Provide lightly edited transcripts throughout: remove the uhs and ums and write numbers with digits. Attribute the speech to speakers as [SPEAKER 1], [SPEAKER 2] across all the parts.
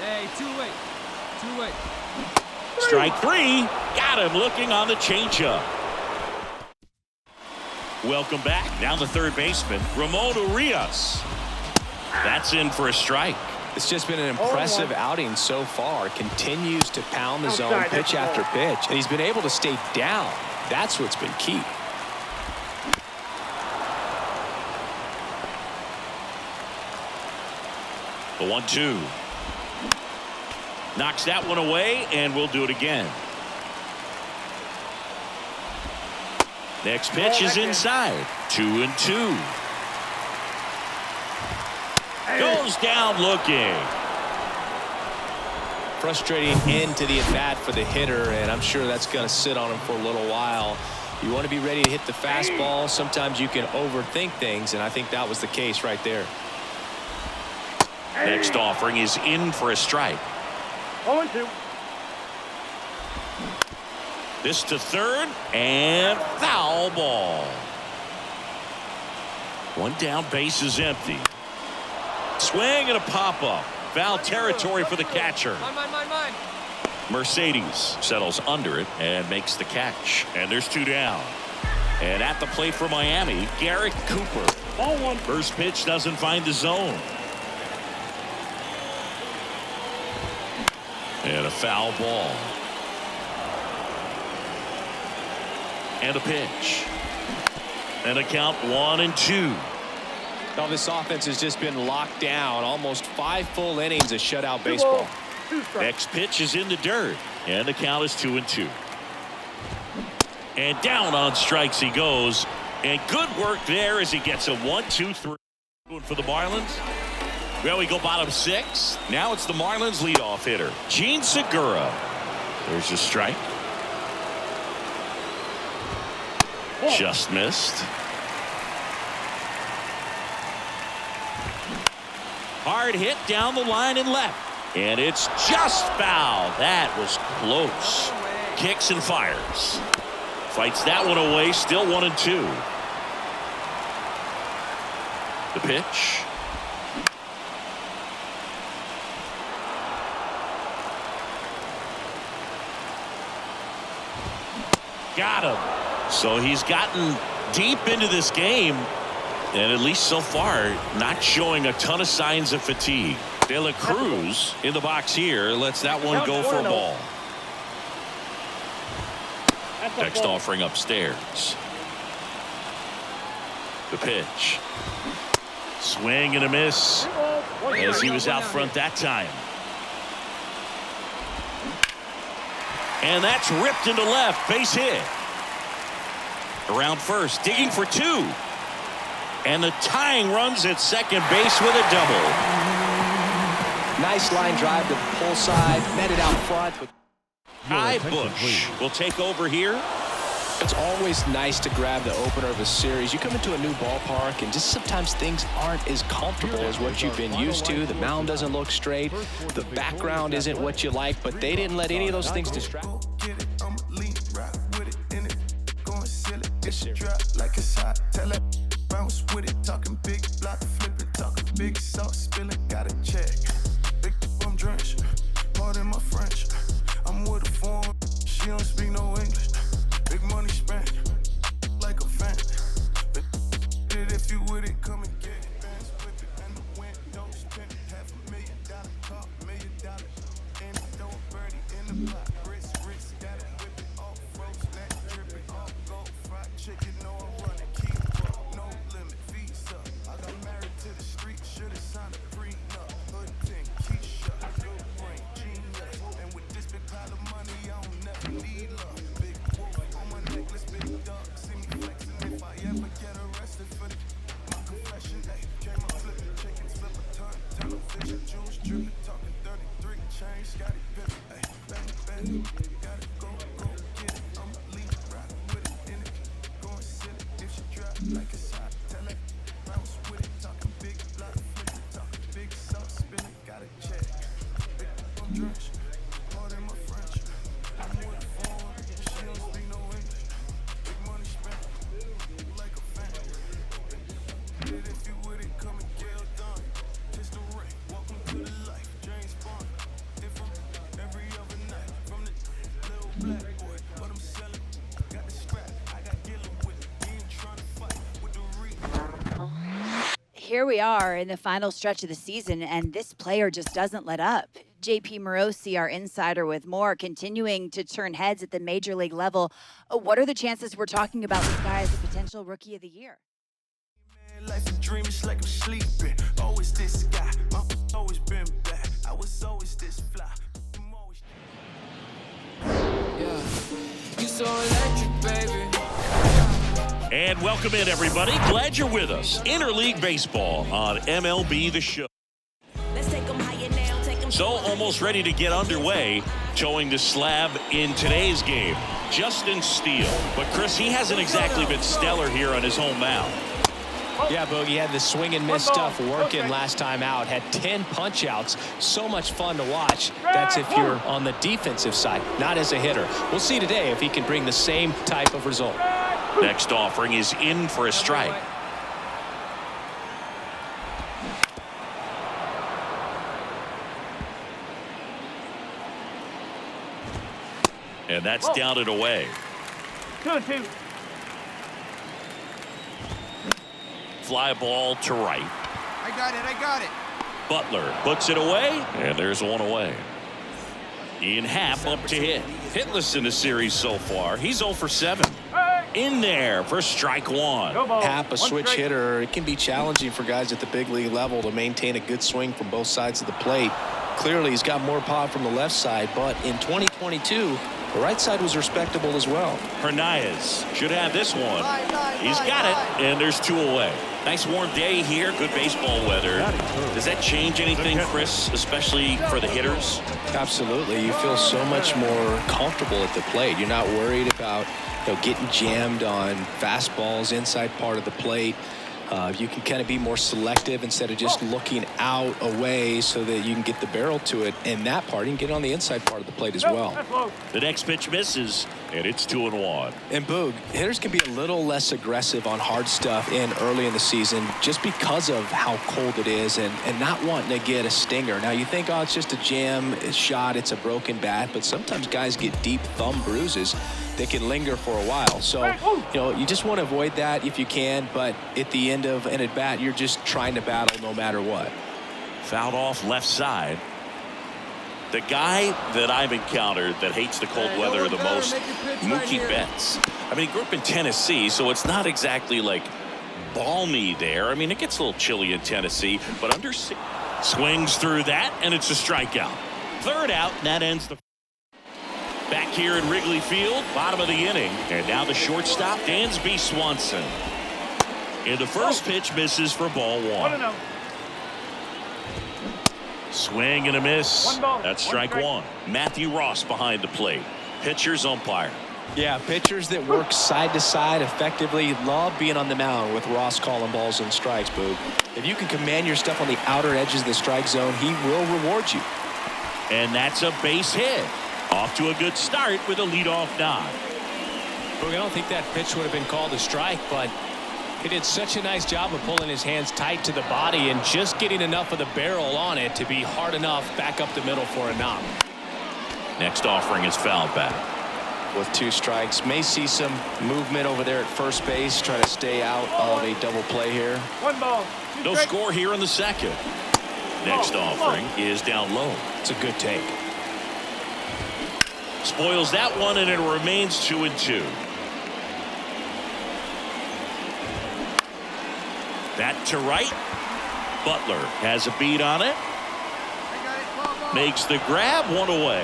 [SPEAKER 1] Hey, two-way. Two-way.
[SPEAKER 2] Strike three. Got him looking on the changeup. Welcome back. Now the third baseman, Ramon Urias. That's in for a strike.
[SPEAKER 3] It's just been an impressive outing so far. Continues to pound the zone pitch after pitch. And he's been able to stay down. That's what's been key.
[SPEAKER 2] The 1-2. Knocks that one away, and we'll do it again. Next pitch is inside. 2-2. Goes down looking.
[SPEAKER 3] Frustrating end to the at-bat for the hitter, and I'm sure that's going to sit on him for a little while. You want to be ready to hit the fastball. Sometimes you can overthink things, and I think that was the case right there.
[SPEAKER 2] Next offering is in for a strike.
[SPEAKER 4] 0-2.
[SPEAKER 2] This to third, and foul ball. One down, base is empty. Swing and a pop-up. Foul territory for the catcher.
[SPEAKER 1] Mine.
[SPEAKER 2] Mercedes settles under it and makes the catch. And there's two down. And at the plate for Miami, Garrett Cooper.
[SPEAKER 4] Ball one.
[SPEAKER 2] First pitch doesn't find the zone. And a foul ball. And a pitch. And a count 1-2.
[SPEAKER 3] Now this offense has just been locked down. Almost 5 full innings of shutout baseball.
[SPEAKER 2] Next pitch is in the dirt. And the count is 2-2. And down on strikes he goes. And good work there as he gets a 1-2-3 for the Marlins. Well, we go bottom 6. Now it's the Marlins leadoff hitter, Gene Segura. There's a strike. Just missed. Hard hit down the line and left. And it's just foul. That was close. Kicks and fires. Fights that one away. Still 1-2. The pitch. Got him. So he's gotten deep into this game, and at least so far not showing a ton of signs of fatigue. De La Cruz in the box here lets that one go for a ball. Next offering upstairs. The pitch. Swing and a miss as he was out front that time. And that's ripped into left. Base hit. Around first, digging for 2. And the tying runs at second base with a double.
[SPEAKER 3] Nice line drive to the pull side. Met it out front.
[SPEAKER 2] Kai Bush will take over here.
[SPEAKER 3] It's always nice to grab the opener of a series. You come into a new ballpark, and just sometimes things aren't as comfortable as what you've been used to. The mound doesn't look straight. The background isn't what you like, but they didn't let any of those things distract.
[SPEAKER 5] Like it's hot, tell it bounce with it, talking big block, flipping, talking big sauce, spilling, got a check. Big I'm drenched, pardon my French. I'm with a foreign, she don't speak no English. Big money spent, like a fan. If you with it, come and get it. Bands whip it, and the windows tint. $500,000 car, $1 million. And it don't birdie in the pot. Wrist, got it, whip it all froze, neck dripping, all gold, fried chicken. No, I'm running, keep up, no limit, fees up. I got married to the street, should've signed a prenup. Hood thing, Keisha, good brain, genius. And with this big pile of money, I don't never need love. Big wolf on my necklace, big dog, see me flexing. If I ever get arrested for my confession, hey, came up flipping chickens, flip a ton, television, juice dripping, talking 33, chain, Scotty Pippen, hey, bang, bang, gotta go get it. I'm a lead, ride with it in it, going silly if she drop like it's hot, tell it, bounce with it, talking big block, flipping, talking big sauce, spinning, got a check, big I'm drenched, pardon my French, I'm with a foreign, she don't speak no English, big money spent, like a fan, if you with it, come and get it done, kiss the ring, welcome to the life, James Bond,
[SPEAKER 4] Here we are in the final stretch of the season, and this player just doesn't let up. JP Morosi, our insider, with more, continuing to turn heads at the major league level. What are the chances we're talking about this guy as a potential rookie of the year?
[SPEAKER 5] Life a dream, it's like I'm sleeping. Always this guy, always been back. I was always this fly.
[SPEAKER 1] Yeah. You so electric, baby.
[SPEAKER 2] And welcome in, everybody. Glad you're with us. Interleague Baseball on MLB The Show. So almost ready to get underway, towing the slab in today's game. Justin Steele. But Chris, he hasn't exactly been stellar here on his home mound.
[SPEAKER 3] Yeah, Boogie had the swing and miss stuff working last time out. Had 10 punch outs. So much fun to watch. That's if you're on the defensive side, not as a hitter. We'll see today if he can bring the same type of result.
[SPEAKER 2] Next offering is in for a strike. And that's down and away.
[SPEAKER 6] 2-2.
[SPEAKER 2] Fly ball to right.
[SPEAKER 6] I got it.
[SPEAKER 2] Butler puts it away, and there's one away. Ian Happ up to hit. Hitless in the series so far. He's 0 for 7. In there for strike one.
[SPEAKER 3] Happ, a switch hitter. It can be challenging for guys at the big league level to maintain a good swing from both sides of the plate. Clearly, he's got more pop from the left side, but in 2022, the right side was respectable as well.
[SPEAKER 2] Hernandez should have this one. He's got it, and there's 2 away. Nice warm day here, good baseball weather. Does that change anything, Chris, especially for the hitters?
[SPEAKER 3] Absolutely. You feel so much more comfortable at the plate. You're not worried about getting jammed on fastballs inside part of the plate. You can kind of be more selective instead of just looking out away so that you can get the barrel to it. And that part, you can get it on the inside part of the plate as well.
[SPEAKER 2] The next pitch misses, and it's 2-1.
[SPEAKER 3] And Boog, hitters can be a little less aggressive on hard stuff early in the season just because of how cold it is and not wanting to get a stinger. Now, you think, oh, it's just a jam, a shot, it's a broken bat, but sometimes guys get deep thumb bruises that can linger for a while. So, you just want to avoid that if you can, but at the end of an at-bat, you're just trying to battle no matter what.
[SPEAKER 2] Fouled off left side. The guy that I've encountered that hates the cold weather the most, Mookie Betts. I mean, he grew up in Tennessee, so it's not exactly like balmy there. I mean, it gets a little chilly in Tennessee, but swings through that, and it's a strikeout. Third out, and that ends the back here in Wrigley Field, bottom of the inning. And now the shortstop, Dansby Swanson. And the first pitch misses for ball 1. Swing and a miss. That's strike 1. Matthew Ross behind the plate. Pitcher's umpire.
[SPEAKER 3] Yeah, pitchers that work side to side effectively love being on the mound with Ross calling balls and strikes, Boog. If you can command your stuff on the outer edges of the strike zone, he will reward you.
[SPEAKER 2] And that's a base hit. Off to a good start with a leadoff nod.
[SPEAKER 3] I don't think that pitch would have been called a strike, but he did such a nice job of pulling his hands tight to the body and just getting enough of the barrel on it to be hard enough back up the middle for a knock.
[SPEAKER 2] Next offering is fouled back.
[SPEAKER 3] With 2 strikes, may see some movement over there at first base, try to stay out of a double play here.
[SPEAKER 6] 1 ball.
[SPEAKER 2] No score here in the second. Next offering is down low.
[SPEAKER 3] It's a good take.
[SPEAKER 2] Spoils that one, and it remains 2-2. That to right. Butler has a beat on it. Makes the grab, 1 away.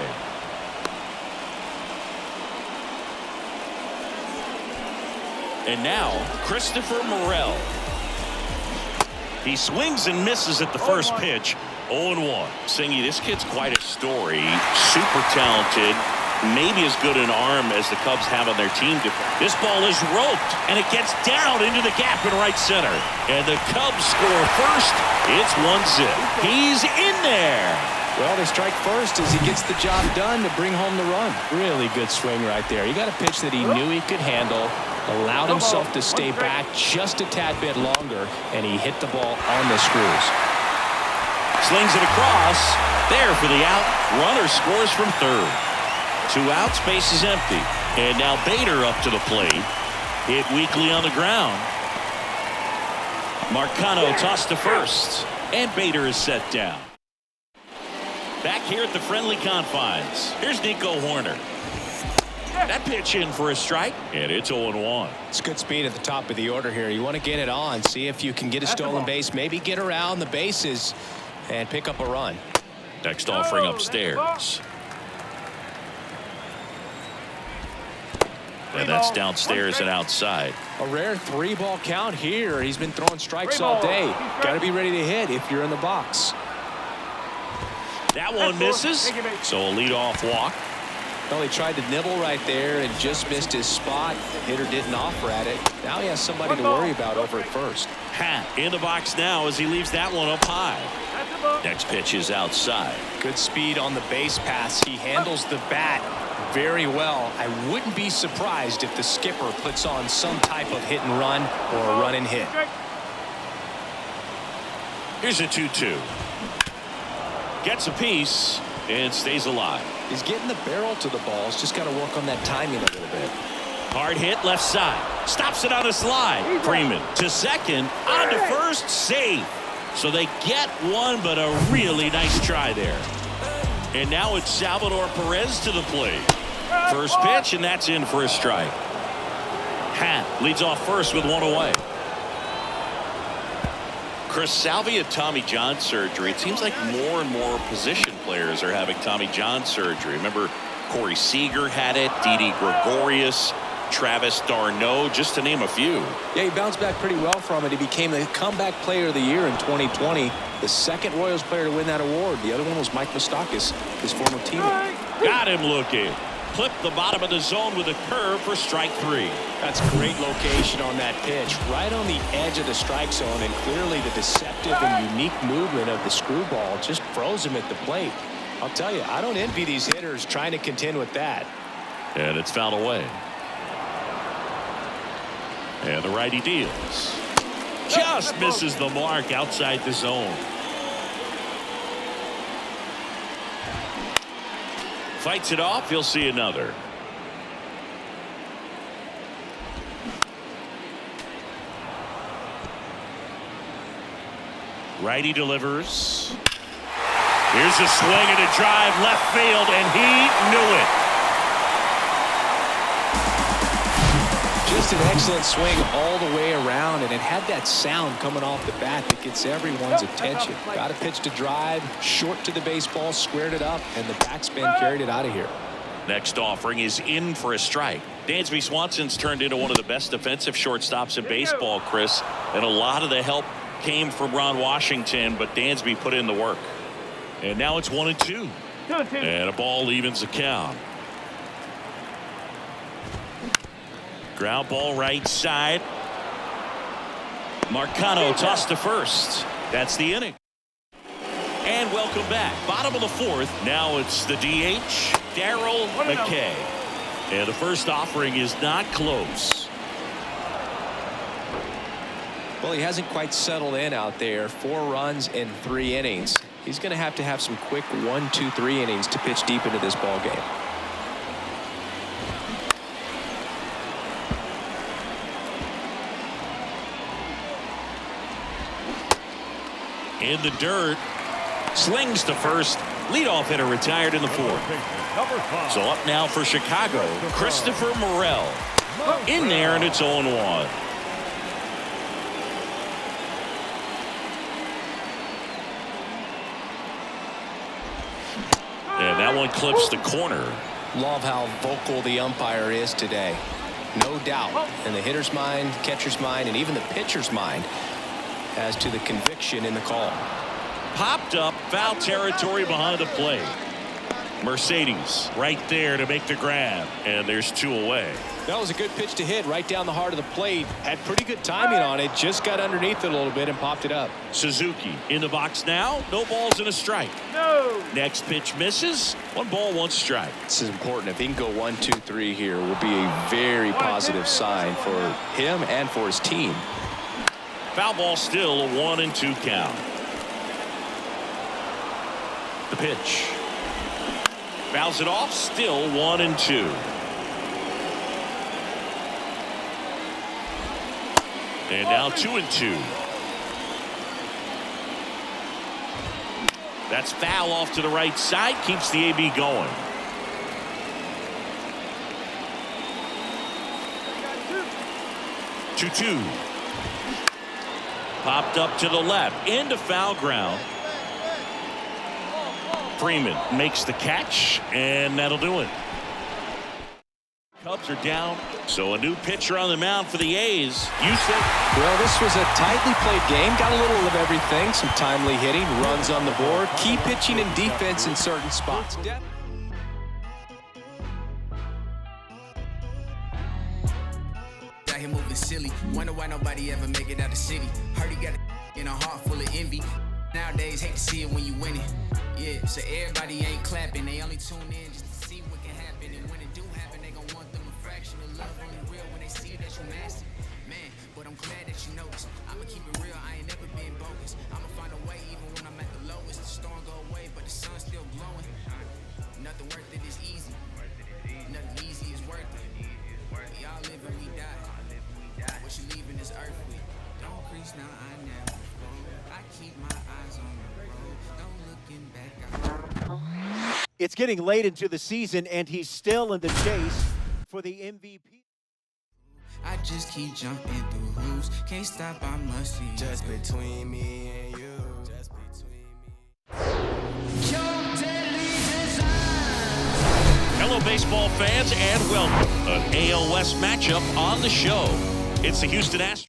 [SPEAKER 2] And now Christopher Morel. He swings and misses at the first pitch. 0-1. Singy, this kid's quite a story. Super talented. Maybe as good an arm as the Cubs have on their team. This ball is roped, and it gets down into the gap in right center. And the Cubs score first. It's 1-0. He's in there.
[SPEAKER 3] Well, they strike first as he gets the job done to bring home the run. Really good swing right there. He got a pitch that he knew he could handle, allowed himself to stay back just a tad bit longer, and he hit the ball on the screws.
[SPEAKER 2] Slings it across. There for the out. Runner scores from third. 2 outs, base is empty. And now Bader up to the plate. Hit weakly on the ground. Marcano tossed to first. And Bader is set down. Back here at the friendly confines. Here's Nico Horner. That pitch in for a strike. And it's 0-1.
[SPEAKER 3] It's good speed at the top of the order here. You want to get it on. See if you can get a stolen base. Maybe get around the bases and pick up a run.
[SPEAKER 2] Next offering upstairs. And that's downstairs and outside.
[SPEAKER 3] A rare 3-ball count here. He's been throwing strikes all day. Got to be ready to hit if you're in the box.
[SPEAKER 2] That one misses. So a leadoff walk.
[SPEAKER 3] Well, he tried to nibble right there and just missed his spot. The hitter didn't offer at it. Now he has somebody to worry about over at first.
[SPEAKER 2] Happ in the box now as he leaves that one up high. Next pitch is outside.
[SPEAKER 3] Good speed on the base pass. He handles the bat very well. I wouldn't be surprised if the skipper puts on some type of hit and run or a run and hit.
[SPEAKER 2] Here's a 2-2. Gets a piece and stays alive.
[SPEAKER 3] He's getting the barrel to the ball. He's just got to work on that timing a little bit.
[SPEAKER 2] Hard hit left side. Stops it on a slide. Freeman to second. On to first. Safe. So they get one, but a really nice try there. And now it's Salvador Perez to the plate. First pitch, and that's in for a strike. Happ leads off first with one away. Chris, salvia Tommy John surgery. It seems like more and more position players are having Tommy John surgery. Remember, Corey Seager had it, Didi Gregorius, Travis d'Arnaud, just to name a few.
[SPEAKER 3] Yeah, he bounced back pretty well from it. He became the comeback player of the year in 2020. The second Royals player to win that award. The other one was Mike Moustakas, his former teammate.
[SPEAKER 2] Got him looking. Clipped the bottom of the zone with a curve for strike 3.
[SPEAKER 3] That's great location on that pitch. Right on the edge of the strike zone, and clearly the deceptive and unique movement of the screwball just froze him at the plate. I'll tell you, I don't envy these hitters trying to contend with that.
[SPEAKER 2] And it's fouled away. And the righty deals. Just misses the mark outside the zone. Fights it off. He'll see another. Righty delivers. Here's a swing and a drive left field, and he knew it.
[SPEAKER 3] Just an excellent swing all the way around, and it had that sound coming off the bat that gets everyone's attention. Got a pitch to drive, short to the baseball, squared it up, and the backspin carried it out of here.
[SPEAKER 2] Next offering is in for a strike. Dansby Swanson's turned into one of the best defensive shortstops in baseball, Chris, and a lot of the help came from Ron Washington, but Dansby put in the work. And now it's 1-2. And a ball evens the count. Ground ball right side. Marcano tossed to first. That's the inning. And welcome back. Bottom of the 4th. Now it's the DH, Darryl McKay. And the first offering is not close.
[SPEAKER 3] Well, he hasn't quite settled in out there. 4 runs in 3 innings. He's going to have some quick 1, 2, 3 innings to pitch deep into this ball game.
[SPEAKER 2] In the dirt. Slings to first. Leadoff hitter retired in the 4th. So up now for Chicago, Christopher Morel. In there, and it's 0-1. And that one clips the corner.
[SPEAKER 3] Love how vocal the umpire is today. No doubt in the hitter's mind, catcher's mind, and even the pitcher's mind as to the conviction in the call.
[SPEAKER 2] Popped up, foul territory behind the plate. Mercedes right there to make the grab, and there's 2 away.
[SPEAKER 3] That was a good pitch to hit right down the heart of the plate. Had pretty good timing on it, just got underneath it a little bit and popped it up.
[SPEAKER 2] Suzuki in the box now. No balls and a strike.
[SPEAKER 6] No.
[SPEAKER 2] Next pitch misses. 1 ball, 1 strike.
[SPEAKER 3] This is important. If he can go 1, 2, 3 here, will be a very positive sign for him and for his team.
[SPEAKER 2] Foul ball still, a 1-2 count. The pitch. Fouls it off, still 1-2. And now 2-2. That's foul off to the right side, keeps the AB going. Two. Popped up to the left, into foul ground. Freeman makes the catch, and that'll do it. Cubs are down, so a new pitcher on the mound for the A's. You said.
[SPEAKER 3] Well, this was a tightly played game. Got a little of everything. Some timely hitting, runs on the board, key pitching and defense in certain spots.
[SPEAKER 7] Out here moving silly. Wonder why nobody ever make it out the city. Heard he got in a heart full of envy. Nowadays, hate to see it when you win it. Yeah, so everybody ain't clapping. They only tune in just to see what can happen. And when it do happen, they gon' want them a fraction of love. Only real when they see that you nasty. Man, but I'm glad that you noticed. I'ma keep it real, I ain't never been bogus. I'ma find a way even when I'm at the lowest. The storm go away, but the sun's still glowing. Nothing worth it is easy. Nothing easy is worth it. We all live and we die. What you leaving this earth with? Don't crease now, I never fall. I keep my eyes on the road. Don't looking back.
[SPEAKER 8] It's getting late into the season, and he's still in the chase for the MVP.
[SPEAKER 7] I just keep jumping through hoops. Can't stop, I must see. Just between me and you. Just between me.
[SPEAKER 2] Hello, baseball fans, and welcome. An AL West matchup on the show. It's the Houston Astros.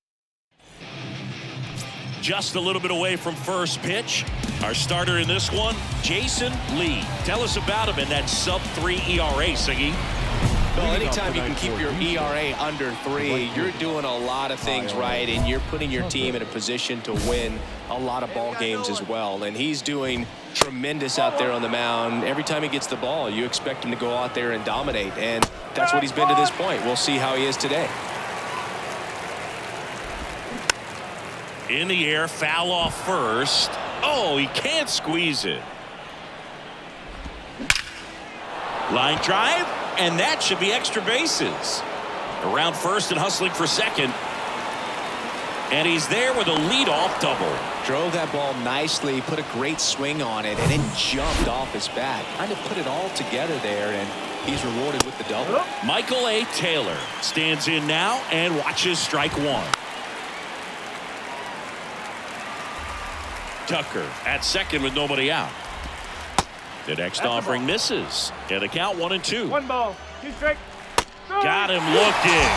[SPEAKER 2] Just a little bit away from first pitch. Our starter in this one, Jason Lee. Tell us about him in that sub-3 ERA, Siggy.
[SPEAKER 3] Well, anytime you can keep your ERA under 3, you're doing a lot of things right, and you're putting your team in a position to win a lot of ball games as well. And he's doing tremendous out there on the mound. Every time he gets the ball, you expect him to go out there and dominate, and that's what he's been to this point. We'll see how he is today.
[SPEAKER 2] In the air, foul off first. Oh, he can't squeeze it. Line drive, and that should be extra bases. Around first and hustling for second. And he's there with a leadoff double.
[SPEAKER 3] Drove that ball nicely, put a great swing on it, and then jumped off his bat. Kind of put it all together there, and he's rewarded with the double.
[SPEAKER 2] Michael A. Taylor stands in now and watches strike one. Tucker at second with nobody out. The next offering misses, and the count 1-2.
[SPEAKER 6] 1 ball, 2 strikes.
[SPEAKER 2] Got him looking.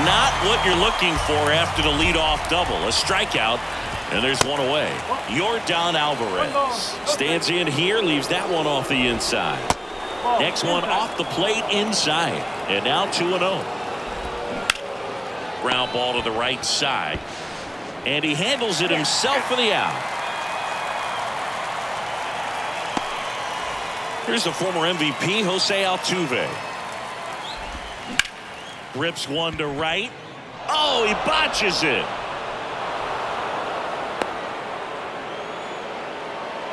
[SPEAKER 2] Not what you're looking for after the leadoff double. A strikeout, and there's one away. Yordan Alvarez stands in here, leaves that one off the inside. Next one off the plate inside, and now 2-0. Ground ball to the right side, and he handles it himself for the out. Here's the former MVP, Jose Altuve. Rips one to right. Oh, he botches it.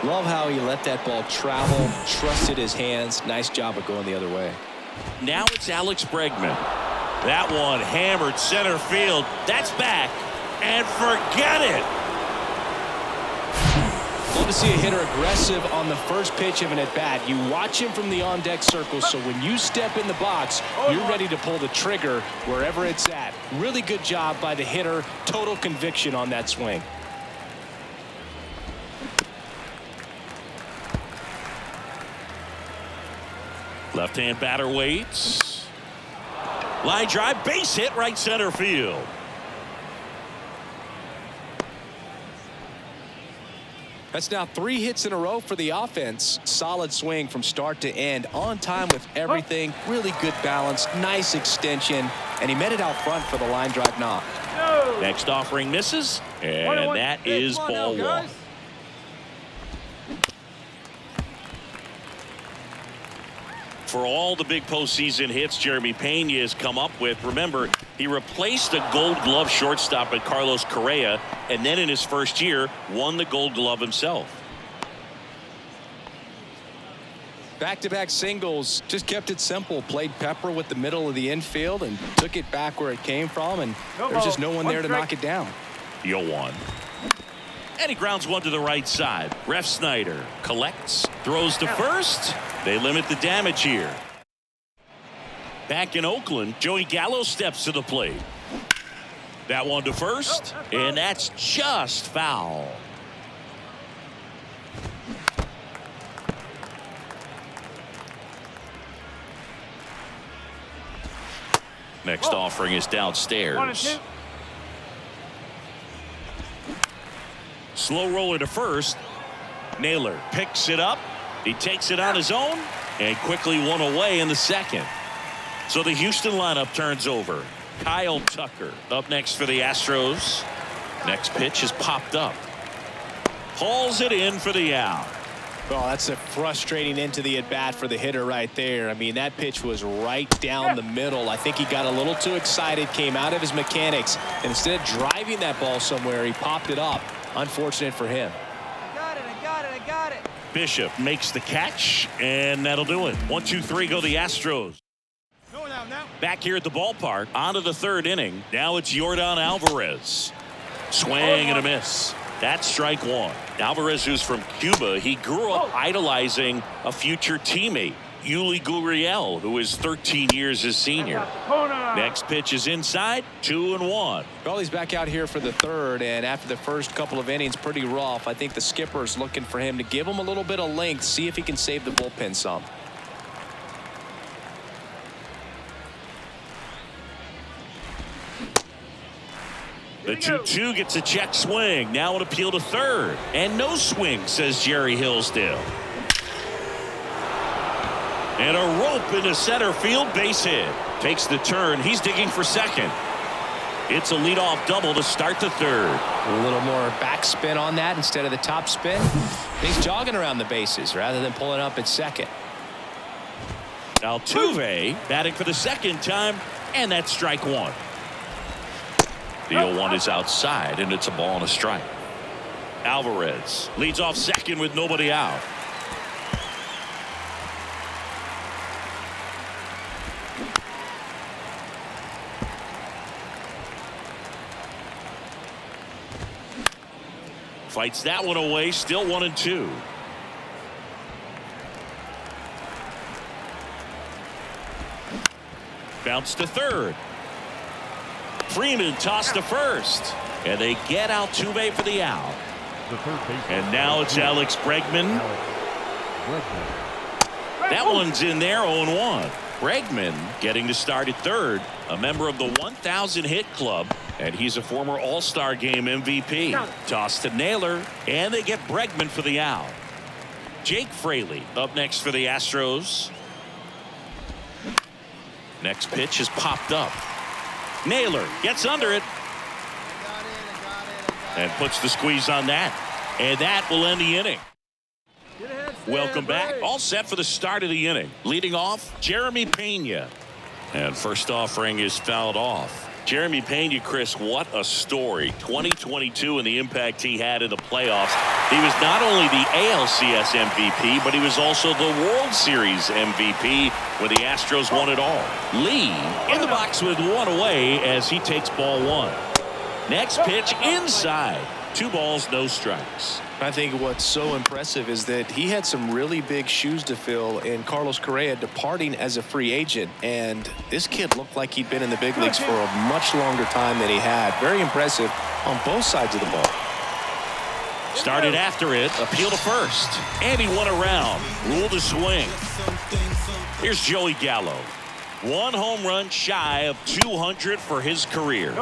[SPEAKER 3] Love how he let that ball travel, trusted his hands. Nice job of going the other way.
[SPEAKER 2] Now it's Alex Bregman. That one hammered center field. That's back. And forget it.
[SPEAKER 3] Love to see a hitter aggressive on the first pitch of an at-bat. You watch him from the on-deck circle, so when you step in the box, you're ready to pull the trigger wherever it's at. Really good job by the hitter. Total conviction on that swing.
[SPEAKER 2] Left-hand batter waits. Line drive, base hit, right center field.
[SPEAKER 3] That's now 3 hits in a row for the offense. Solid swing from start to end. On time with everything. Really good balance. Nice extension. And he met it out front for the line drive knock.
[SPEAKER 2] Next offering misses. And that is ball 1. For all the big postseason hits Jeremy Pena has come up with, remember, he replaced the Gold Glove shortstop at Carlos Correa, and then in his first year won the Gold Glove himself.
[SPEAKER 3] Back-to-back singles, just kept it simple. Played pepper with the middle of the infield and took it back where it came from, and there's just no one there to knock it down.
[SPEAKER 2] 0-1. And he grounds one to the right side. Ref Snyder collects, throws to first. They limit the damage here. Back in Oakland, Joey Gallo steps to the plate. That one to first, and that's just foul. Next offering is downstairs. Slow roller to first. Naylor picks it up. He takes it on his own and quickly one away in the second. So the Houston lineup turns over. Kyle Tucker up next for the Astros. Next pitch is popped up. Hauls it in for the out.
[SPEAKER 3] Oh, that's a frustrating into the at-bat for the hitter right there. I mean, that pitch was right down the middle. I think he got a little too excited, came out of his mechanics, and instead of driving that ball somewhere, he popped it up. Unfortunate for him.
[SPEAKER 6] I got it.
[SPEAKER 2] Bishop makes the catch, and that'll do it. 1, 2, 3 go the Astros. Back here at the ballpark, on to the third inning. Now it's Yordan Alvarez. Swing and a miss. That's strike one. Alvarez, who's from Cuba, he grew up idolizing a future teammate, Yuli Gurriel, who is 13 years his senior. Next pitch is inside, 2-1.
[SPEAKER 3] Well, he's back out here for the third, and after the first couple of innings, pretty rough. I think the skipper's looking for him to give him a little bit of length, see if he can save the bullpen some.
[SPEAKER 2] The 2-2 gets a check swing. Now an appeal to third. And no swing, says Jerry Hillsdale. And a rope into center field, base hit. Takes the turn. He's digging for second. It's a leadoff double to start the third.
[SPEAKER 3] A little more backspin on that instead of the top spin. He's jogging around the bases rather than pulling up at second.
[SPEAKER 2] Altuve batting for the second time, and that's strike one. The 0-1 is outside, and it's a ball and a strike. Alvarez leads off second with nobody out. Fights that one away, still 1-2. Bounce to third. Freeman tossed to first, and they get Altuve for the out. And now it's Alex Bregman. That one's in there, 0-1. Bregman getting to start at third, a member of the 1,000 hit club, and he's a former All-Star Game MVP. Toss to Naylor, and they get Bregman for the out. Jake Fraley up next for the Astros. Next pitch is popped up. Naylor gets under it and puts the squeeze on that, and that will end the inning. Welcome back. All set for the start of the inning. Leading off, Jeremy Pena, and first offering is fouled off. Jeremy Pena, Chris, what a story. 2022 and the impact he had in the playoffs. He was not only the ALCS MVP, but he was also the World Series MVP when the Astros won it all. Lee in the box with one away as he takes ball one. Next pitch inside. 2 balls, no strikes.
[SPEAKER 3] I think what's so impressive is that he had some really big shoes to fill in Carlos Correa departing as a free agent, and this kid looked like he'd been in the big leagues for a much longer time than he had. Very impressive on both sides of the ball.
[SPEAKER 2] Started after it, appeal to first, and he went around. Ruled a swing. Here's Joey Gallo. 1 home run shy of 200 for his career.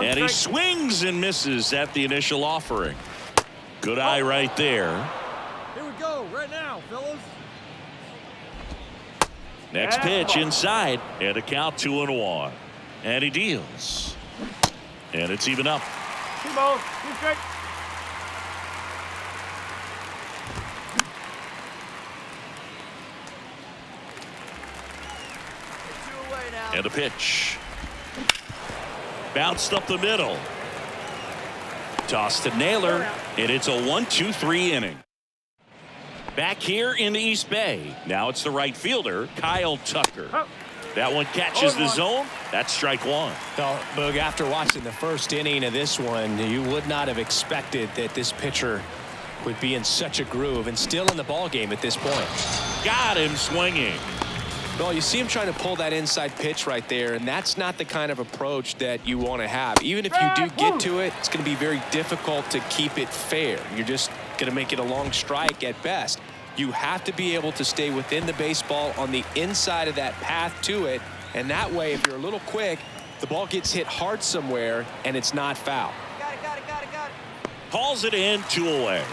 [SPEAKER 2] And he swings and misses at the initial offering. Good eye right there.
[SPEAKER 6] Here we go, right now, fellas.
[SPEAKER 2] Next pitch inside, and a count 2-1. And he deals. And it's even up.
[SPEAKER 6] 2 balls, 2 strikes.
[SPEAKER 2] And a pitch. Bounced up the middle. Toss to Naylor, and it's a 1-2-3 inning. Back here in the East Bay. Now it's the right fielder, Kyle Tucker. That one catches the zone. That's strike one.
[SPEAKER 3] Well, Boog, after watching the first inning of this one, you would not have expected that this pitcher would be in such a groove and still in the ball game at this point.
[SPEAKER 2] Got him swinging.
[SPEAKER 3] Well, you see him trying to pull that inside pitch right there, and that's not the kind of approach that you want to have. Even if you do get to it, it's going to be very difficult to keep it fair. You're just going to make it a long strike at best. You have to be able to stay within the baseball on the inside of that path to it, and that way, if you're a little quick, the ball gets hit hard somewhere, and it's not foul.
[SPEAKER 6] Got it.
[SPEAKER 2] Calls it in, 2 away.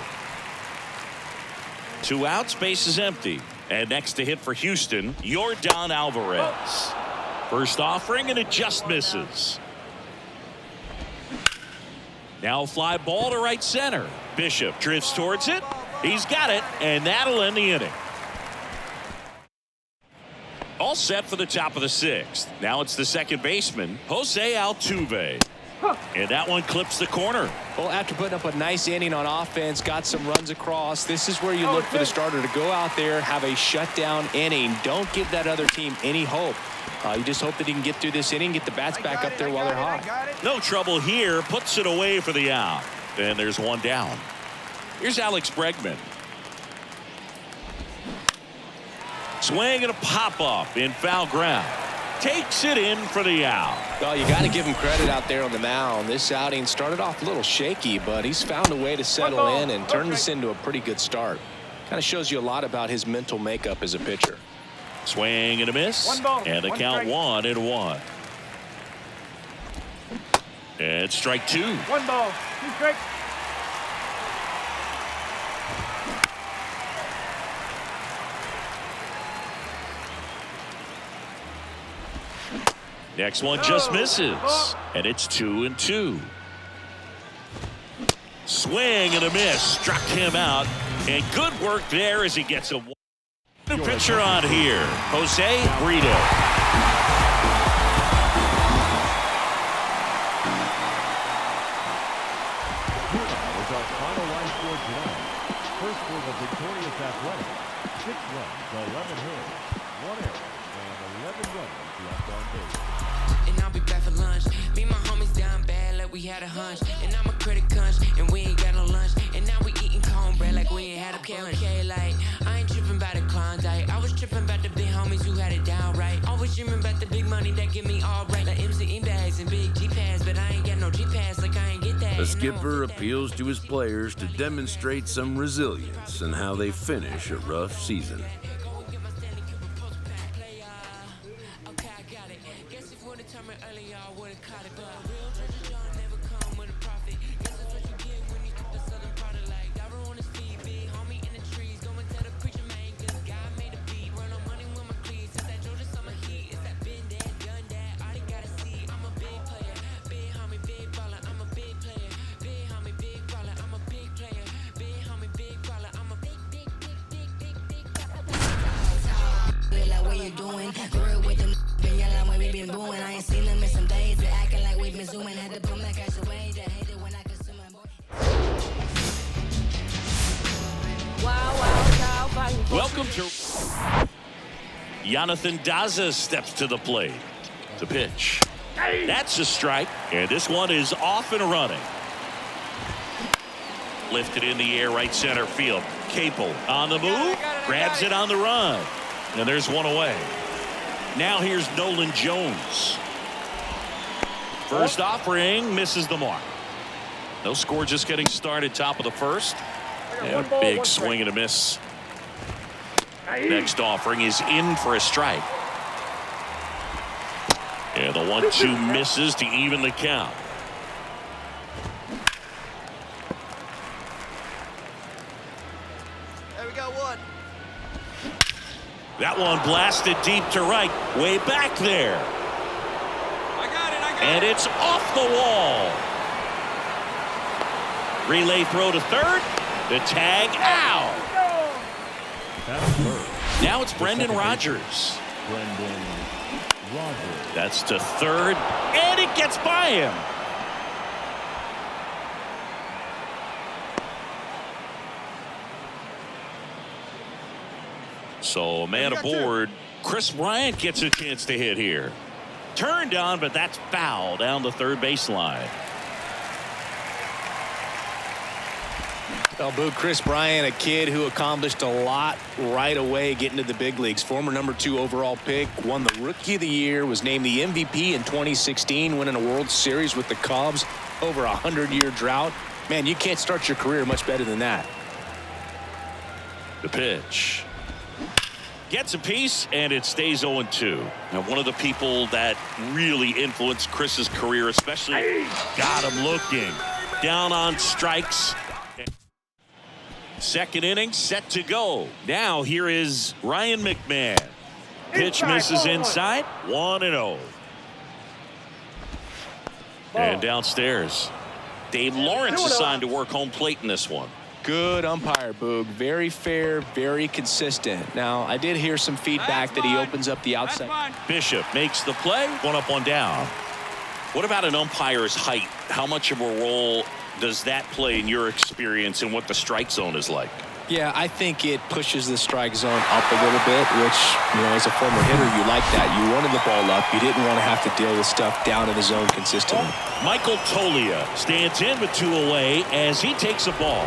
[SPEAKER 2] 2 outs, base is empty. And next to hit for Houston, Yordan Alvarez. First offering, and it just misses. Now a fly ball to right center. Bishop drifts towards it. He's got it, and that'll end the inning. All set for the top of the 6th. Now it's the second baseman, Jose Altuve. And that one clips the corner.
[SPEAKER 3] Well, after putting up a nice inning on offense, got some runs across, this is where you look for the starter to go out there, have a shutdown inning. Don't give that other team any hope. You just hope that he can get through this inning, get the bats back up there while they're hot.
[SPEAKER 2] No trouble here. Puts it away for the out. And there's one down. Here's Alex Bregman. Swing and a pop-up in foul ground. Takes it in for the out.
[SPEAKER 3] Well, you got to give him credit out there on the mound. This outing started off a little shaky, but he's found a way to settle in and turn this into a pretty good start. Kind of shows you a lot about his mental makeup as a pitcher.
[SPEAKER 2] Swing and a miss. And the count 1-1. And strike 2.
[SPEAKER 6] 1 ball, 2 strikes.
[SPEAKER 2] Next one just misses. And it's 2-2. Swing and a miss. Struck him out. And good work there as he gets a pitcher on here. Jose Brito.
[SPEAKER 9] Is our final line score tonight. First for the victorious Athletic. 6 runs, 11 hits, 1 error, and 11 runners left on base.
[SPEAKER 7] And I'll be back for lunch. Me and my homies down bad like we had a hunch. And I'm a critic hunch, and we ain't got no lunch. And now we eating cornbread like we ain't had a lunch. Okay, like, I ain't tripping about the Klondike. I was tripping about the big homies who had it down right. Always dreaming about the big money that give me all right. Like MC bags and big G-Pads, but I ain't got no G-Pads, like I ain't get that.
[SPEAKER 10] The skipper appeals to his players to demonstrate some resilience in how they finish a rough season.
[SPEAKER 2] Welcome to Jonathan Daza steps to the plate. The pitch. That's a strike. And this one is off and running. Lifted in the air, right center field. Capel on the move. Grabs it on the run. And there's one away. Now here's Nolan Jones. First offering misses the mark. No score, just getting started, top of the first. And a big swing and a miss. Next offering is in for a strike. And the 1-2 misses to even the count.
[SPEAKER 6] There we go, 1.
[SPEAKER 2] That one blasted deep to right, way back there.
[SPEAKER 6] I got it.
[SPEAKER 2] And it's off the wall. Relay throw to third. The tag out. Now it's Brendan Rodgers. That's to third, and it gets by him. So a man aboard. Chris Bryant gets a chance to hit here. Turned on, but that's foul down the third baseline.
[SPEAKER 3] Well, Boo, Chris Bryant, a kid who accomplished a lot right away getting to the big leagues. Former #2 overall pick, won the Rookie of the Year, was named the MVP in 2016, winning a World Series with the Cubs over a 100-year drought. Man, you can't start your career much better than that.
[SPEAKER 2] The pitch. Gets a piece, and it stays 0-2. Now, one of the people that really influenced Chris's career, especially, got him looking. Down on strikes. Second inning set to go. Now here is Ryan McMahon. Pitch misses inside. 1-0. And downstairs, Dave Lawrence assigned to work home plate in this one.
[SPEAKER 3] Good umpire, Boog. Very fair, very consistent. Now, I did hear some feedback that he opens up the outside.
[SPEAKER 2] Bishop makes the play. 1 up, 1 down. What about an umpire's height? How much of a role does that play in your experience and what the strike zone is like?
[SPEAKER 3] Yeah, I think it pushes the strike zone up a little bit, which, as a former hitter, you like that. You wanted the ball up. You didn't want to have to deal with stuff down in the zone consistently.
[SPEAKER 2] Michael Tolia stands in with 2 away as he takes a ball.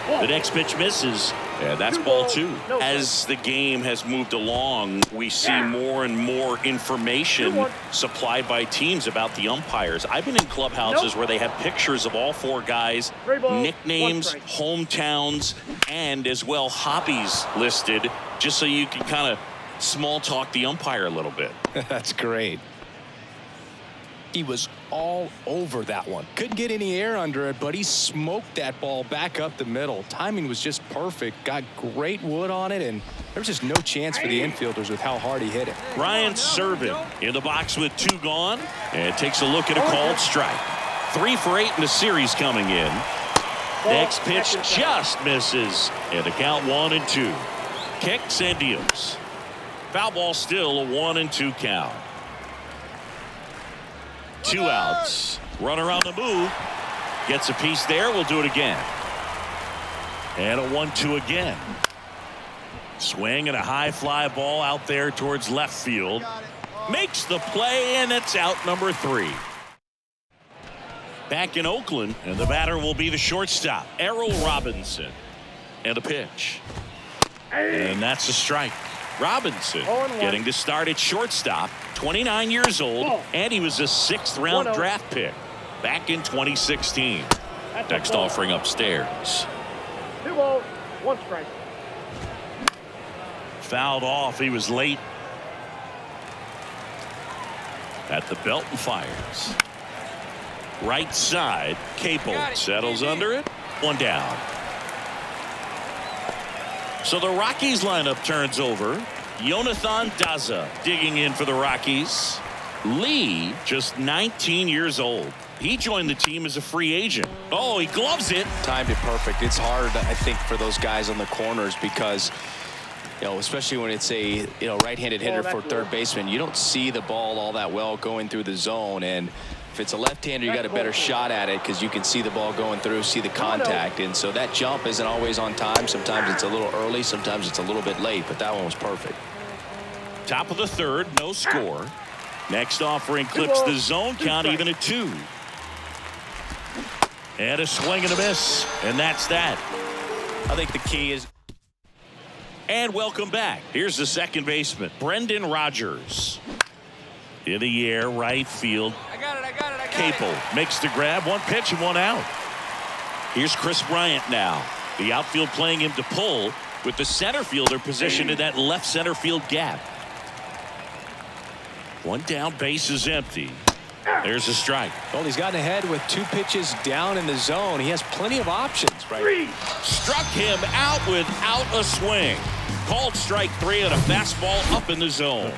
[SPEAKER 2] The next pitch misses. Yeah, that's ball 2. As the game has moved along, we see more and more information supplied by teams about the umpires. I've been in clubhouses where they have pictures of all 4 guys, nicknames, hometowns, and as well hobbies listed, just so you can kind of small talk the umpire a little bit.
[SPEAKER 3] That's great. He was all over that one. Couldn't get any air under it, but he smoked that ball back up the middle. Timing was just perfect. Got great wood on it, and there was just no chance for the infielders with how hard he hit it.
[SPEAKER 2] Ryan Servin in the box with 2 gone, and takes a look at a called strike. 3 for 8 in the series coming in. Next pitch just misses, and the count 1-2. Kicks and deals. Foul ball, still a 1-2 count. 2 outs. Runner on the move. Gets a piece there. We'll do it again. And a 1-2 again. Swing and a high fly ball out there towards left field. Makes the play, and it's out number 3. Back in Oakland, and the batter will be the shortstop, Errol Robinson. And a pitch. And that's a strike. Robinson getting to start at shortstop, 29 years old, and he was a 6th-round draft pick back in 2016. Next offering upstairs.
[SPEAKER 6] 2 balls, 1 strike.
[SPEAKER 2] Fouled off. He was late. At the belt and fires. Right side, Capel settles under it. 1 down. So the Rockies lineup turns over. Jonathan Daza digging in for the Rockies. Lee, just 19 years old. He joined the team as a free agent. Oh, he gloves it.
[SPEAKER 3] Timed it perfect. It's hard, I think, for those guys on the corners because, especially when it's a, right-handed hitter for third baseman, you don't see the ball all that well going through the zone. And if it's a left-hander, you got a better shot at it because you can see the ball going through, see the contact. And so that jump isn't always on time. Sometimes it's a little early, sometimes it's a little bit late, but that one was perfect.
[SPEAKER 2] Top of the 3rd, no score. Next offering clips the zone count even at 2. And a swing and a miss, and that's that.
[SPEAKER 3] I think the key is.
[SPEAKER 2] And welcome back. Here's the second baseman, Brendan Rodgers. In the air, right field.
[SPEAKER 6] I got it.
[SPEAKER 2] Capel makes the grab. 1 pitch and 1 out. Here's Chris Bryant now. The outfield playing him to pull with the center fielder positioned in that left center field gap. 1 down, base is empty. There's a strike.
[SPEAKER 3] Well, he's gotten ahead with 2 pitches down in the zone. He has plenty of options, right?
[SPEAKER 2] Struck him out without a swing. Called strike 3 on a fastball up in the zone.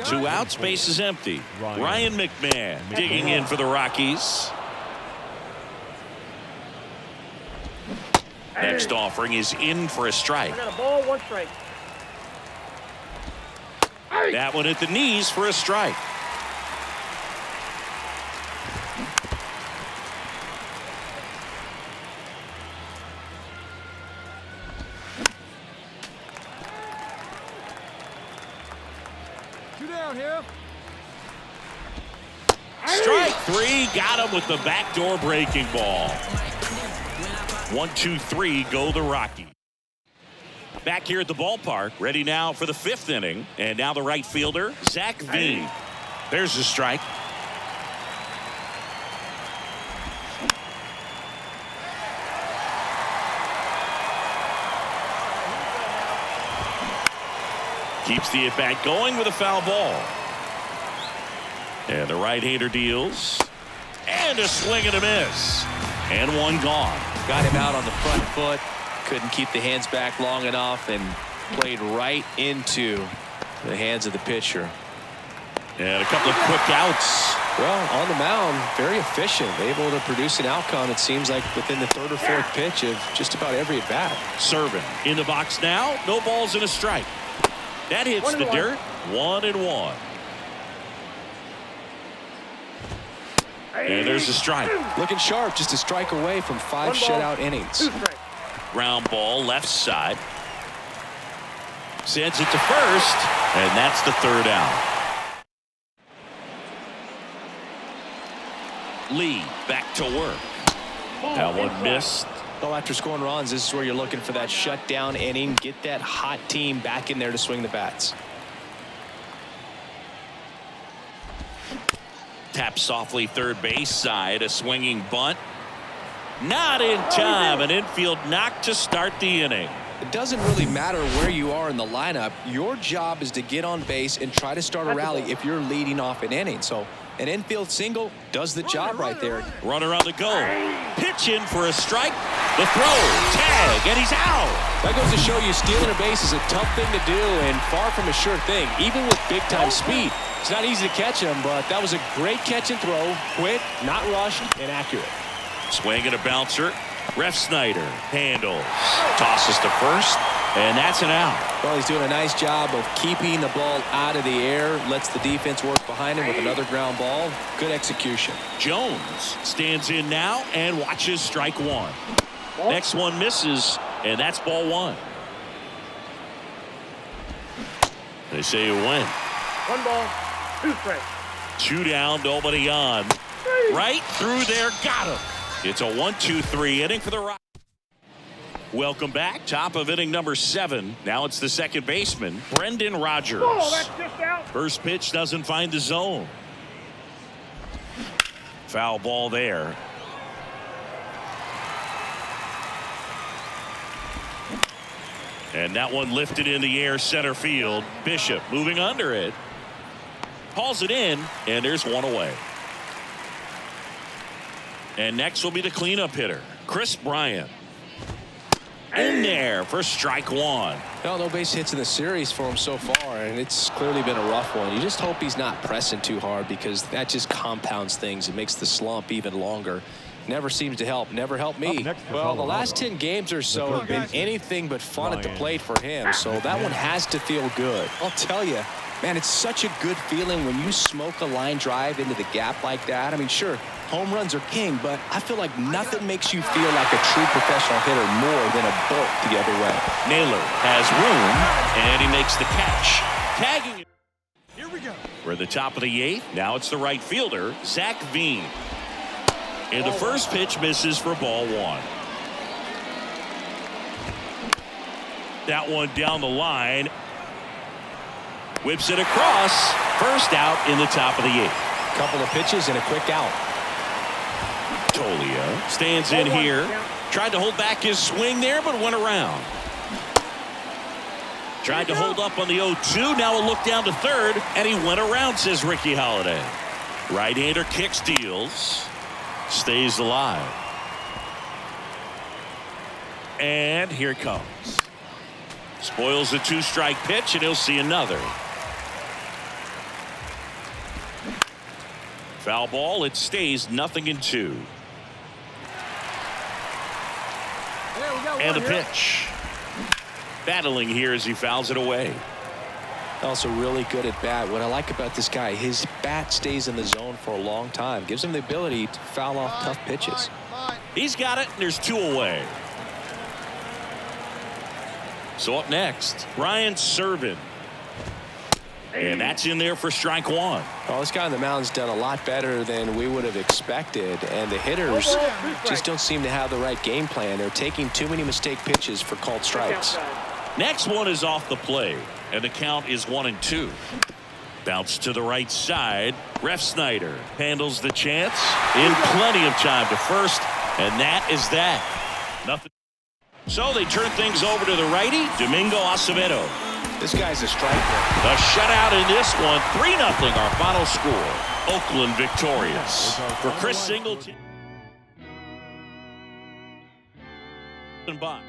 [SPEAKER 2] 2 outs, base is empty. Ryan McMahon digging in for the Rockies. Next offering is in for a strike.
[SPEAKER 6] I got a ball, 1 strike.
[SPEAKER 2] That one at the knees for a strike.
[SPEAKER 9] 2 down here.
[SPEAKER 2] Strike three. Got him with the backdoor breaking ball. 1, 2, 3. Go the Rockies. Back here at the ballpark. Ready now for the 5th inning. And now the right fielder, Zach Veen. There's the strike. Keeps the at-bat going with a foul ball. And the right-hander deals. And a swing and a miss. And one gone.
[SPEAKER 3] Got him out on the front foot. Couldn't keep the hands back long enough and played right into the hands of the pitcher.
[SPEAKER 2] And a couple of quick outs.
[SPEAKER 3] Well, on the mound, very efficient. Able to produce an outcome, it seems like, within the 3rd or 4th pitch of just about every at-bat.
[SPEAKER 2] Serving in the box now. No balls and a strike. That hits the dirt. 1-1. And there's a strike.
[SPEAKER 3] Looking sharp, just a strike away from 5 shutout innings.
[SPEAKER 2] Ground ball left side. Sends it to first, and that's the 3rd out. Lee back to work. That one missed.
[SPEAKER 3] Well, after scoring runs, this is where you're looking for that shutdown inning. Get that hot team back in there to swing the bats.
[SPEAKER 2] Tap softly third base side. A swinging bunt. Not in time. An infield knock to start the inning.
[SPEAKER 3] It doesn't really matter where you are in the lineup. Your job is to get on base and try to start a rally if you're leading off an inning. So an infield single does the job right there.
[SPEAKER 2] Runner on the go. Pitch in for a strike. The throw. Tag. And he's out.
[SPEAKER 3] That goes to show you stealing a base is a tough thing to do and far from a sure thing, even with big-time speed. It's not easy to catch him, but that was a great catch and throw. Quick, not rushed, and accurate.
[SPEAKER 2] Swing and a bouncer. Ref Snyder handles. Tosses to first, and that's an out.
[SPEAKER 3] Well, he's doing a nice job of keeping the ball out of the air. Lets the defense work behind him with another ground ball. Good execution.
[SPEAKER 2] Jones stands in now and watches strike one. Next one misses, and that's ball one. They say you win.
[SPEAKER 6] 1 ball, 2 strikes.
[SPEAKER 2] 2 down, nobody on. Right through there, got him. It's a 1-2-3 inning for the Rockies. Welcome back. Top of inning number 7. Now it's the second baseman, Brendan Rodgers.
[SPEAKER 6] Oh, that's just out.
[SPEAKER 2] First pitch doesn't find the zone. Foul ball there. And that one lifted in the air center field. Bishop moving under it. Hauls it in, and there's one away. And next will be the cleanup hitter, Chris Bryant. In there for strike one.
[SPEAKER 3] Well, no base hits in the series for him so far, and it's clearly been a rough one. You just hope he's not pressing too hard because that just compounds things. It makes the slump even longer. Never seems to help. Never helped me. Well, the last 10 games or so have been anything but fun at the plate for him, so that one has to feel good. I'll tell you, man, it's such a good feeling when you smoke a line drive into the gap like that. I mean, sure, home runs are king, but I feel like nothing makes you feel like a true professional hitter more than a bolt the other way.
[SPEAKER 2] Naylor has room, and he makes the catch. Tagging it.
[SPEAKER 9] Here we go.
[SPEAKER 2] We're at the top of the 8th. Now it's the right fielder, Zach Veen. And the first pitch misses for ball one. That one down the line. Whips it across. First out in the top of the 8th.
[SPEAKER 3] Couple of pitches and a quick out.
[SPEAKER 2] Tolia stands in here. Tried to hold back his swing there, but went around. Tried to hold up on the 0-2. Now a look down to third, and he went around, says Ricky Holiday. Right-hander kicks, deals. Stays alive. And here it comes. Spoils the 2-strike pitch, and he'll see another. Foul ball. It stays 0-2. And the pitch. Battling here as he fouls it away.
[SPEAKER 3] Also really good at bat. What I like about this guy, his bat stays in the zone for a long time. Gives him the ability to foul off tough pitches.
[SPEAKER 2] He's got it, and there's 2 away. So up next, Ryan Servin. And that's in there for strike one.
[SPEAKER 3] Well, this guy on the mound's done a lot better than we would have expected, and the hitters just don't seem to have the right game plan. They're taking too many mistake pitches for called strikes.
[SPEAKER 2] Next one is off the play, and the count is 1-2. Bounce to the right side. Ref Snyder handles the chance in plenty of time to first, and that is that. Nothing. So they turn things over to the righty, Domingo Acevedo.
[SPEAKER 3] This guy's a striker.
[SPEAKER 2] A shutout in this one, 3-0 our final score. Oakland victorious. For Chris Singleton. Bond.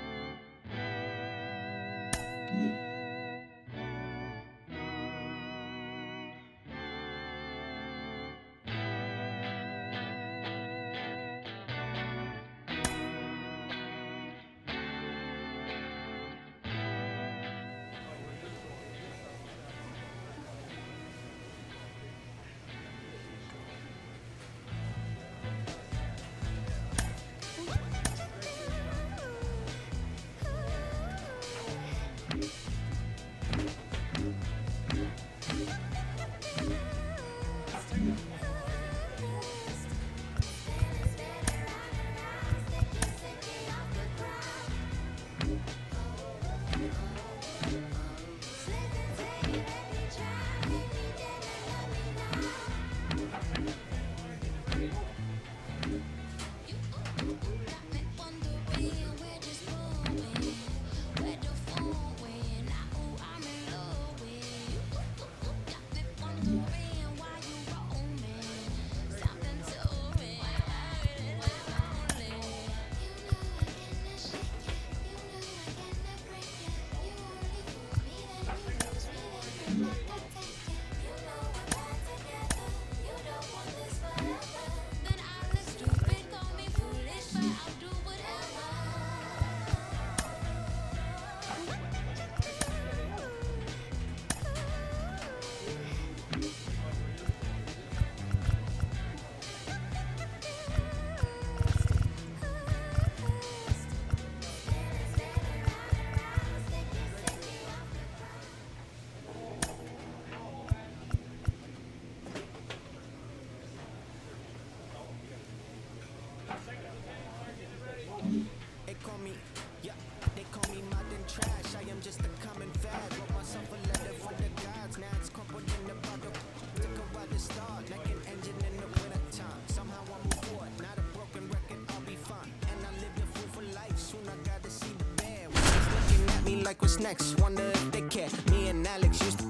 [SPEAKER 11] Like what's next? Wonder if they care. Me and Alex used to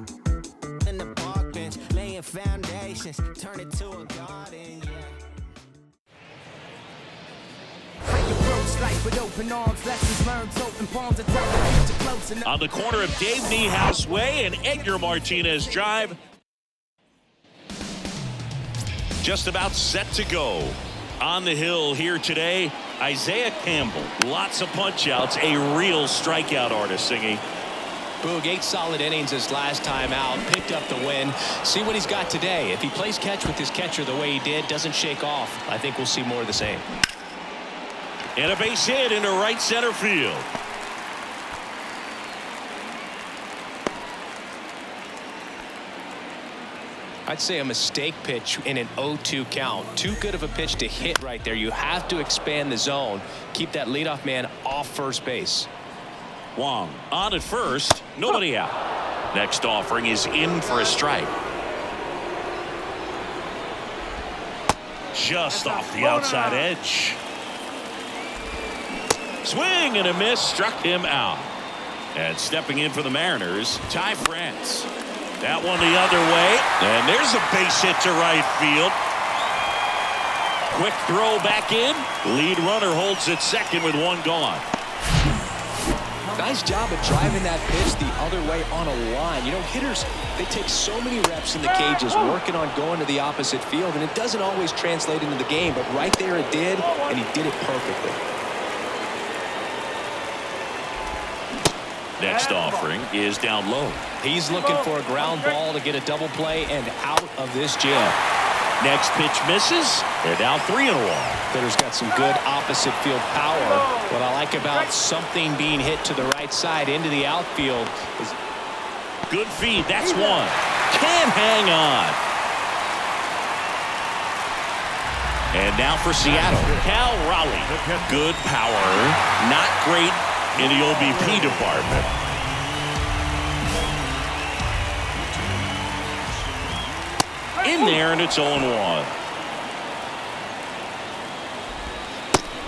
[SPEAKER 11] in the park bench, laying foundations, turn it to a garden.
[SPEAKER 2] On the corner of Dave Niehaus Way and Edgar Martinez Drive. Just about set to go. On the hill here today, Isaiah Campbell. Lots of punch-outs, a real strikeout artist, Singy.
[SPEAKER 3] Boog, 8 solid innings his last time out, picked up the win. See what he's got today. If he plays catch with his catcher the way he did, doesn't shake off, I think we'll see more of the same.
[SPEAKER 2] And a base hit into right center field.
[SPEAKER 3] I'd say a mistake pitch in an 0-2 count. Too good of a pitch to hit right there. You have to expand the zone. Keep that leadoff man off first base.
[SPEAKER 2] Wong on at first. Nobody out. Next offering is in for a strike. Just off the outside edge. Swing and a miss. Struck him out. And stepping in for the Mariners, Ty France. That one the other way, and there's a base hit to right field. Quick throw back in. Lead runner holds at second with one gone.
[SPEAKER 3] Nice job of driving that pitch the other way on a line. You know, hitters, they take so many reps in the cages working on going to the opposite field, and it doesn't always translate into the game, but right there it did, and he did it perfectly.
[SPEAKER 2] Next offering is down low.
[SPEAKER 3] He's looking for a ground ball to get a double play and out of this jam.
[SPEAKER 2] Next pitch misses. They're down 3-1.
[SPEAKER 3] Hitter's got some good opposite field power. What I like about something being hit to the right side into the outfield is
[SPEAKER 2] good feed. That's one. Can't hang on. And now for Seattle, Cal Raleigh. Good power, not great in the OBP department. In there, and it's 0-1.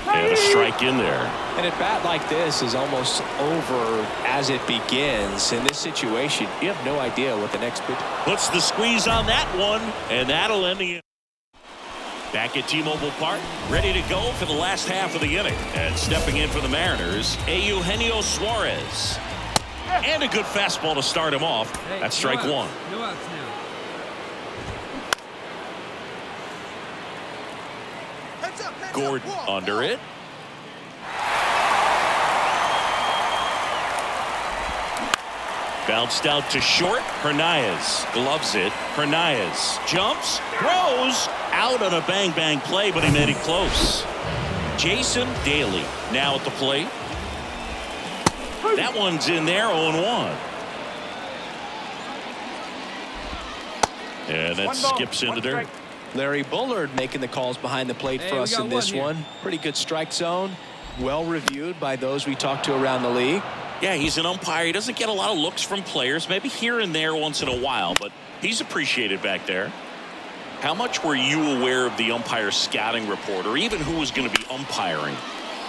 [SPEAKER 2] And a strike in there.
[SPEAKER 3] And a bat like this is almost over as it begins. In this situation, you have no idea what the next pitch.
[SPEAKER 2] Puts the squeeze on that one, and that'll end the inning. Back at T-Mobile Park, ready to go for the last half of the inning. And stepping in for the Mariners, Eugenio Suarez. And a good fastball to start him off. That's strike one.
[SPEAKER 1] No outs now.
[SPEAKER 2] Gordon under it. Bounced out to short. Hernandez gloves it. Hernandez jumps, throws, out on a bang-bang play, but he made it close. Jason Daly now at the plate. That one's in there, 0-1. And that skips in the dirt.
[SPEAKER 3] Larry Bullard making the calls behind the plate for us in this one. Pretty good strike zone. Well reviewed by those we talked to around the league.
[SPEAKER 2] Yeah, he's an umpire. He doesn't get a lot of looks from players, maybe here and there once in a while, but he's appreciated back there. How much were you aware of the umpire scouting report, or even who was going to be umpiring?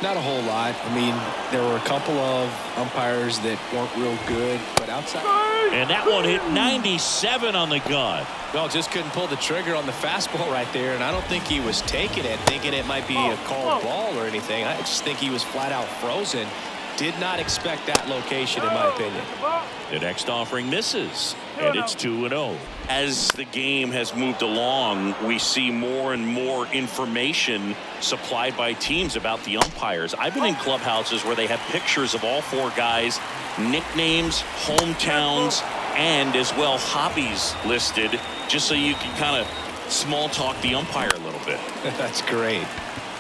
[SPEAKER 3] Not a whole lot. I mean, there were a couple of umpires that weren't real good, but outside.
[SPEAKER 2] And that one hit 97 on the gun.
[SPEAKER 3] Well, just couldn't pull the trigger on the fastball right there, and I don't think he was taking it, thinking it might be a called ball or anything. I just think he was flat out frozen. Did not expect that location, in my opinion.
[SPEAKER 2] The next offering misses, and it's 2-0. As the game has moved along, we see more and more information supplied by teams about the umpires. I've been in clubhouses where they have pictures of all four guys, nicknames, hometowns, and as well hobbies listed, just so you can kind of small talk the umpire a little bit.
[SPEAKER 3] That's great.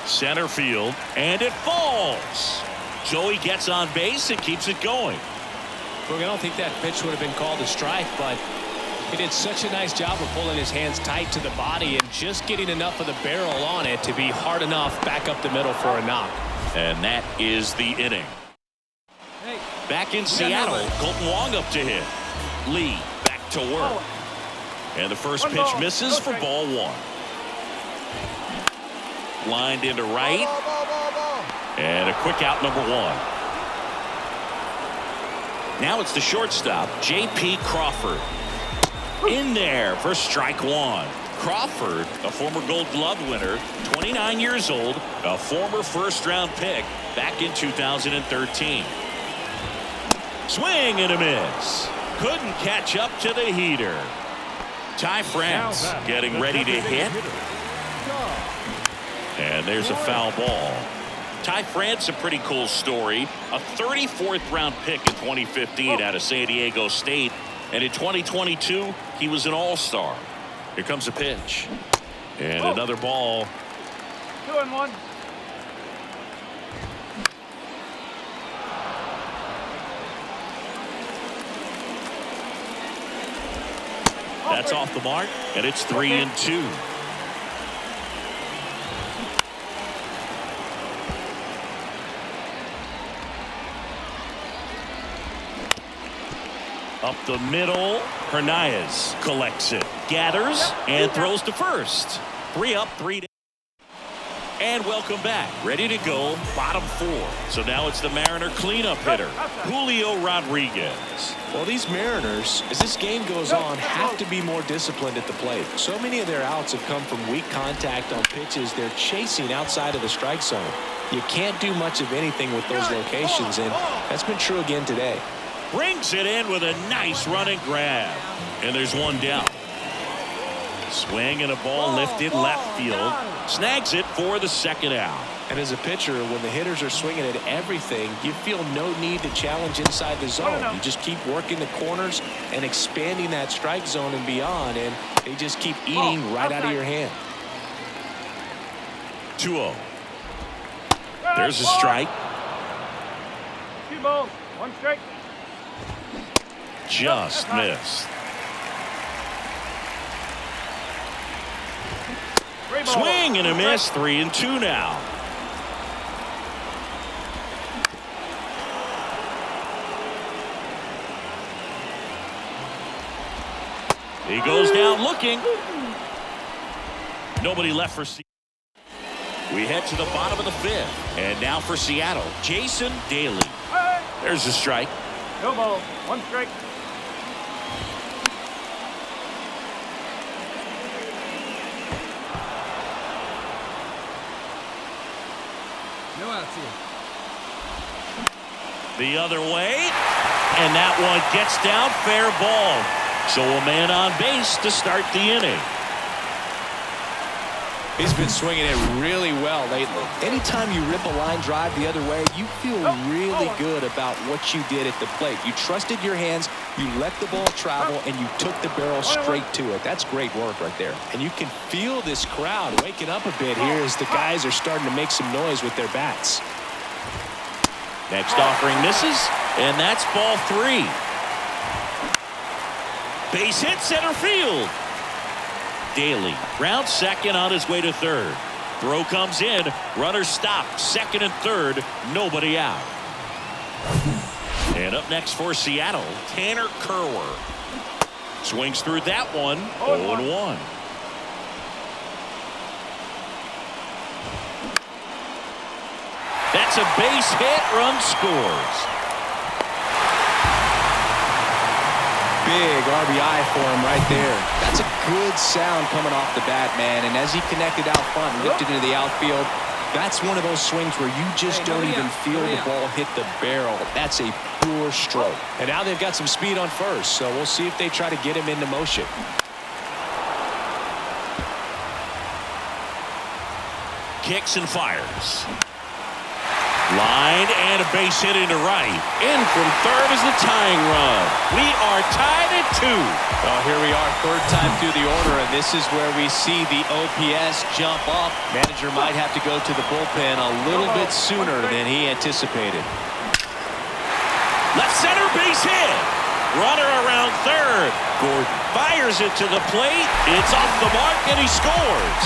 [SPEAKER 2] Center field, and it falls. Joey gets on base and keeps it going.
[SPEAKER 3] Look, I don't think that pitch would have been called a strike, but he did such a nice job of pulling his hands tight to the body and just getting enough of the barrel on it to be hard enough back up the middle for a knock.
[SPEAKER 2] And that is the inning. Back in Seattle, Colton Wong up to hit. Lee back to work. And the first pitch misses for ball one. Lined into right. And a quick out, number one. Now it's the shortstop, J.P. Crawford. In there for strike one. Crawford, a former Gold Glove winner, 29 years old, a former first-round pick back in 2013. Swing and a miss. Couldn't catch up to the heater. Ty France getting ready to hit. And there's a foul ball. Ty France, a pretty cool story. A 34th round pick in 2015 out of San Diego State. And in 2022, he was an all-star. Here comes a pitch. And another ball.
[SPEAKER 6] 2-1.
[SPEAKER 2] That's off the mark, and it's 3-2. Up the middle, Hernandez collects it, gathers, and throws to first. 3 up, 3 down. And welcome back. Ready to go, bottom four. So now it's the Mariner cleanup hitter, Julio Rodriguez.
[SPEAKER 3] Well, these Mariners, as this game goes on, have to be more disciplined at the plate. So many of their outs have come from weak contact on pitches they're chasing outside of the strike zone. You can't do much of anything with those locations, and that's been true again today.
[SPEAKER 2] Brings it in with a nice running grab. And there's one down. Swing and a ball lifted left field. Snags it for the second out.
[SPEAKER 3] And as a pitcher, when the hitters are swinging at everything, you feel no need to challenge inside the zone. You just keep working the corners and expanding that strike zone and beyond, and they just keep eating right out of your hand.
[SPEAKER 2] 2-0. There's a strike.
[SPEAKER 6] 2 balls, 1 strike.
[SPEAKER 2] Just missed. Swing and a miss. 3-2 now. He goes down looking. Nobody left for Seattle. We head to the bottom of the 5th. And now for Seattle, Jason Daly. There's a strike.
[SPEAKER 6] No ball. 1 strike.
[SPEAKER 7] No outs here.
[SPEAKER 2] The other way. And that one gets down. Fair ball. So a man on base to start the inning.
[SPEAKER 3] He's been swinging it really well lately. Anytime you rip a line drive the other way, you feel really good about what you did at the plate. You trusted your hands, you let the ball travel, and you took the barrel straight to it. That's great work right there. And you can feel this crowd waking up a bit here as the guys are starting to make some noise with their bats.
[SPEAKER 2] Next offering misses, and that's ball 3. Base hit center field. Daly round second on his way to third. Throw comes in. Runner stopped. Second and third. Nobody out. And up next for Seattle, Tanner Kerwer. Swings through that one. 0-1. That's a base hit. Run scores.
[SPEAKER 3] Big RBI for him right there. That's a good sound coming off the bat, man. And as he connected out front and lifted into the outfield, that's one of those swings where you just don't even feel the ball hit the barrel. That's a pure stroke. And now they've got some speed on first, so we'll see if they try to get him into motion.
[SPEAKER 2] Kicks and fires. Line and a base hit into right. In from third is the tying run. We are tied at 2.
[SPEAKER 3] Well, here we are, third time through the order, and this is where we see the OPS jump up. Manager might have to go to the bullpen a little bit sooner than he anticipated.
[SPEAKER 2] Left center base hit. Runner around third. Gordon fires it to the plate. It's off the mark and he scores.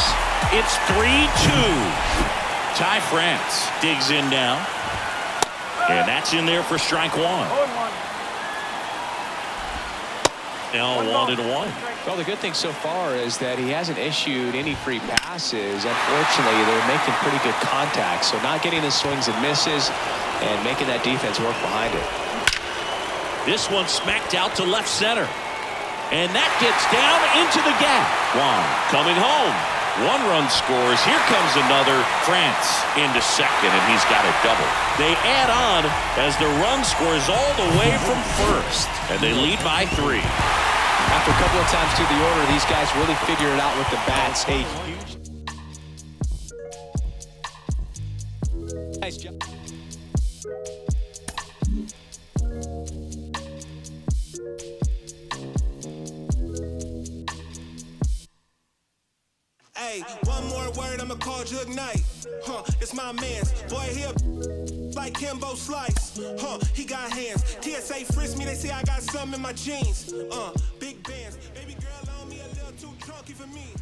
[SPEAKER 2] It's 3-2. Ty France digs in now. And that's in there for strike 1. Now 1-1.
[SPEAKER 3] Well, the good thing so far is that he hasn't issued any free passes. Unfortunately, they're making pretty good contact. So not getting the swings and misses and making that defense work behind it.
[SPEAKER 2] This one smacked out to left center. And that gets down into the gap. Juan coming home. 1 run scores. Here comes another. France into second, and he's got a double. They add on as the run scores all the way from first, and they lead by 3.
[SPEAKER 3] After a couple of times through the order, these guys really figure it out with the bats. A huge. Nice job.
[SPEAKER 11] Hey, one more word, I'ma call Jug Knight. It's my man's. Boy, he like Kimbo Slice. He got hands. TSA frisk me, they say I got something in my jeans. Big bands. Baby girl on me a little too drunky for me.